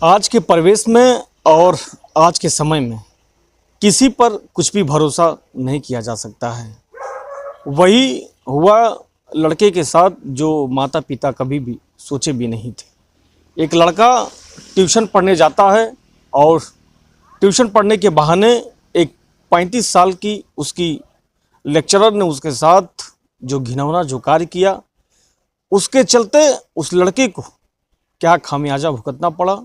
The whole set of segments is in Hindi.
आज के परिवेश में और आज के समय में किसी पर कुछ भी भरोसा नहीं किया जा सकता है। वही हुआ लड़के के साथ जो माता पिता कभी भी सोचे भी नहीं थे। एक लड़का ट्यूशन पढ़ने जाता है और ट्यूशन पढ़ने के बहाने एक 35 साल की उसकी लेक्चरर ने उसके साथ जो घिनौना जो कार्य किया, उसके चलते उस लड़के को क्या खामियाजा भुगतना पड़ा,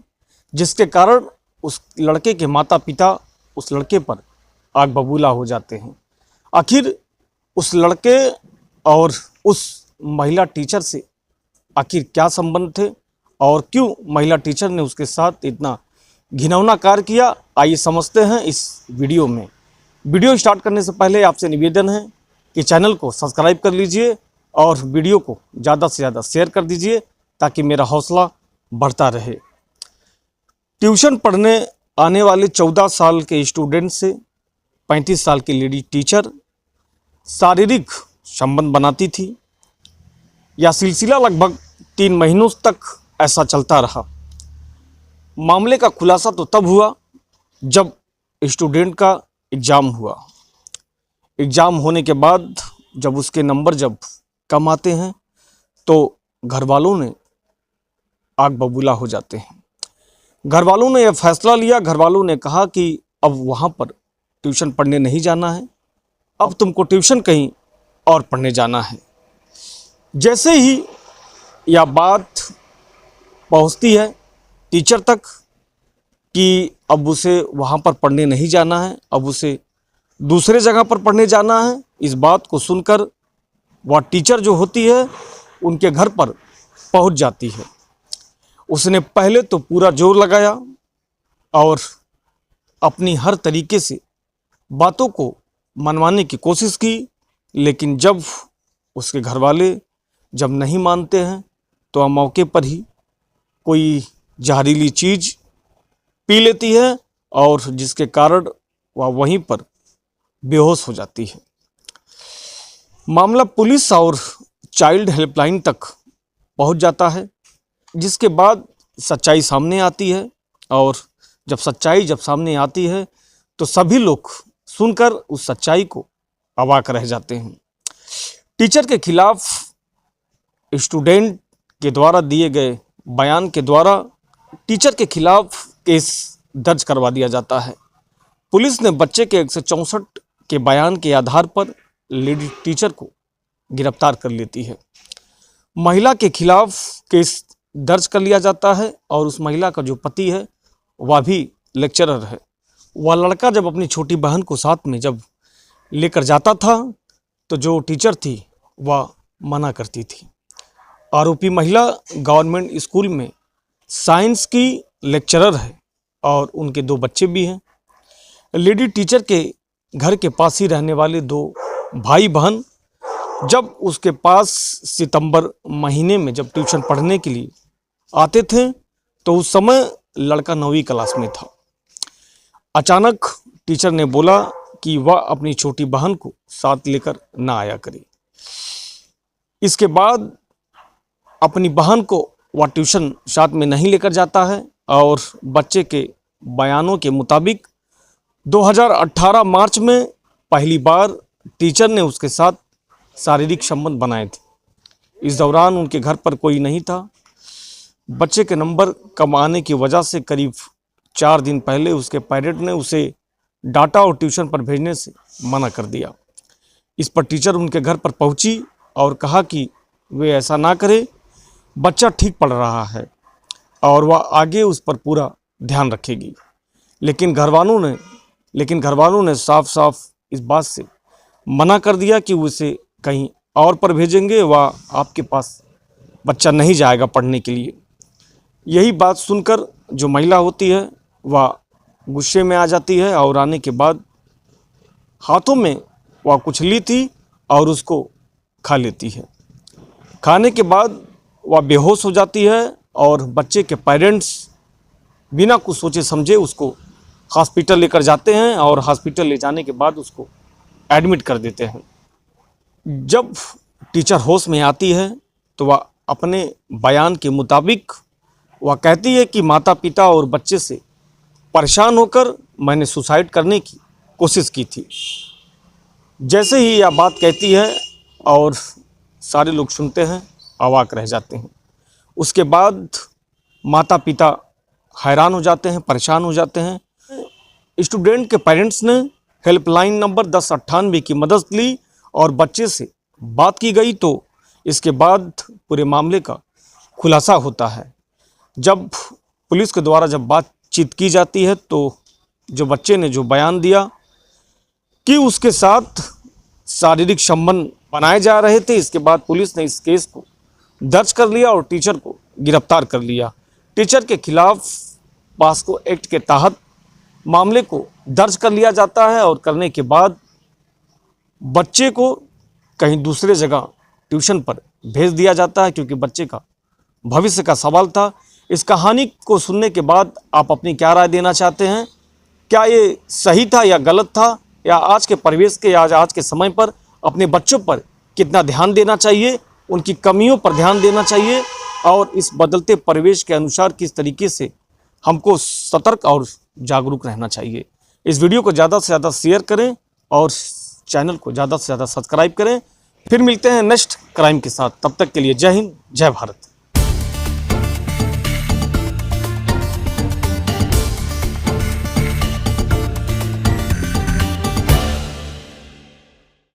जिसके कारण उस लड़के के माता पिता उस लड़के पर आग बबूला हो जाते हैं। आखिर उस लड़के और उस महिला टीचर से आखिर क्या संबंध थे और क्यों महिला टीचर ने उसके साथ इतना घिनौना कार्य किया, आइए समझते हैं इस वीडियो में। वीडियो स्टार्ट करने से पहले आपसे निवेदन है कि चैनल को सब्सक्राइब कर लीजिए और वीडियो को ज़्यादा से ज़्यादा शेयर कर दीजिए ताकि मेरा हौसला बढ़ता रहे। ट्यूशन पढ़ने आने वाले 14 साल के स्टूडेंट से 35 साल की लेडी टीचर शारीरिक संबंध बनाती थी। यह सिलसिला लगभग 3 महीनों तक ऐसा चलता रहा। मामले का खुलासा तो तब हुआ जब स्टूडेंट का एग्ज़ाम हुआ। एग्ज़ाम होने के बाद जब उसके नंबर जब कम आते हैं तो घर वालों ने आग बबूला हो जाते हैं। घर वालों ने यह फैसला लिया, घर वालों ने कहा कि अब वहाँ पर ट्यूशन पढ़ने नहीं जाना है, अब तुमको ट्यूशन कहीं और पढ़ने जाना है। जैसे ही यह बात पहुँचती है टीचर तक कि अब उसे वहाँ पर पढ़ने नहीं जाना है, अब उसे दूसरे जगह पर पढ़ने जाना है, इस बात को सुनकर वह टीचर जो होती है उनके घर पर पहुँच जाती है। उसने पहले तो पूरा जोर लगाया और अपनी हर तरीके से बातों को मनवाने की कोशिश की, लेकिन जब उसके घर वाले जब नहीं मानते हैं तो मौके पर ही कोई जहरीली चीज़ पी लेती है और जिसके कारण वह वहीं पर बेहोश हो जाती है। मामला पुलिस और चाइल्ड हेल्पलाइन तक पहुंच जाता है, जिसके बाद सच्चाई सामने आती है और जब सच्चाई सामने आती है तो सभी लोग सुनकर उस सच्चाई को अवाक रह जाते हैं। टीचर के खिलाफ स्टूडेंट के द्वारा दिए गए बयान के द्वारा टीचर के खिलाफ केस दर्ज करवा दिया जाता है। पुलिस ने बच्चे के 164 के बयान के आधार पर लेडी टीचर को गिरफ्तार कर लेती है। महिला के खिलाफ केस दर्ज कर लिया जाता है और उस महिला का जो पति है वह भी लेक्चरर है। वह लड़का जब अपनी छोटी बहन को साथ में जब लेकर जाता था तो जो टीचर थी वह मना करती थी। आरोपी महिला गवर्नमेंट स्कूल में साइंस की लेक्चरर है और उनके 2 बच्चे भी हैं। लेडी टीचर के घर के पास ही रहने वाले 2 भाई बहन जब उसके पास सितंबर महीने में जब ट्यूशन पढ़ने के लिए आते थे तो उस समय लड़का 9वीं क्लास में था। अचानक टीचर ने बोला कि वह अपनी छोटी बहन को साथ लेकर ना आया करे। इसके बाद अपनी बहन को वह ट्यूशन साथ में नहीं लेकर जाता है और बच्चे के बयानों के मुताबिक 2018 मार्च में पहली बार टीचर ने उसके साथ शारीरिक संबंध बनाए थे। इस दौरान उनके घर पर कोई नहीं था। बच्चे के नंबर कम आने की वजह से करीब 4 दिन पहले उसके पेरेंट ने उसे डांटा और ट्यूशन पर भेजने से मना कर दिया। इस पर टीचर उनके घर पर पहुंची और कहा कि वे ऐसा ना करे, बच्चा ठीक पढ़ रहा है और वह आगे उस पर पूरा ध्यान रखेगी। लेकिन घर वालों ने साफ साफ इस बात से मना कर दिया कि उसे कहीं और पर भेजेंगे, वह आपके पास बच्चा नहीं जाएगा पढ़ने के लिए। यही बात सुनकर जो महिला होती है वह गुस्से में आ जाती है और आने के बाद हाथों में वह कुछ ली थी और उसको खा लेती है। खाने के बाद वह बेहोश हो जाती है और बच्चे के पेरेंट्स बिना कुछ सोचे समझे उसको हॉस्पिटल लेकर जाते हैं और हॉस्पिटल ले जाने के बाद उसको एडमिट कर देते हैं। जब टीचर होश में आती है तो वह अपने बयान के मुताबिक वह कहती है कि माता पिता और बच्चे से परेशान होकर मैंने सुसाइड करने की कोशिश की थी। जैसे ही यह बात कहती है और सारे लोग सुनते हैं, अवाक रह जाते हैं। उसके बाद माता पिता हैरान हो जाते हैं, परेशान हो जाते हैं। स्टूडेंट के पेरेंट्स ने हेल्पलाइन नंबर 1098 की मदद ली और बच्चे से बात की गई, तो इसके बाद पूरे मामले का खुलासा होता है। जब पुलिस के द्वारा जब बातचीत की जाती है तो जो बच्चे ने जो बयान दिया कि उसके साथ शारीरिक संबंध बनाए जा रहे थे, इसके बाद पुलिस ने इस केस को दर्ज कर लिया और टीचर को गिरफ्तार कर लिया। टीचर के खिलाफ पास्को एक्ट के तहत मामले को दर्ज कर लिया जाता है और करने के बाद बच्चे को कहीं दूसरे जगह ट्यूशन पर भेज दिया जाता है, क्योंकि बच्चे का भविष्य का सवाल था। इस कहानी को सुनने के बाद आप अपनी क्या राय देना चाहते हैं? क्या ये सही था या गलत था, या आज के परिवेश के या आज के समय पर अपने बच्चों पर कितना ध्यान देना चाहिए, उनकी कमियों पर ध्यान देना चाहिए, और इस बदलते परिवेश के अनुसार किस तरीके से हमको सतर्क और जागरूक रहना चाहिए। इस वीडियो को ज़्यादा से ज़्यादा शेयर करें और चैनल को ज़्यादा से ज़्यादा सब्सक्राइब करें। फिर मिलते हैं नेक्स्ट क्राइम के साथ। तब तक के लिए जय हिंद, जय भारत।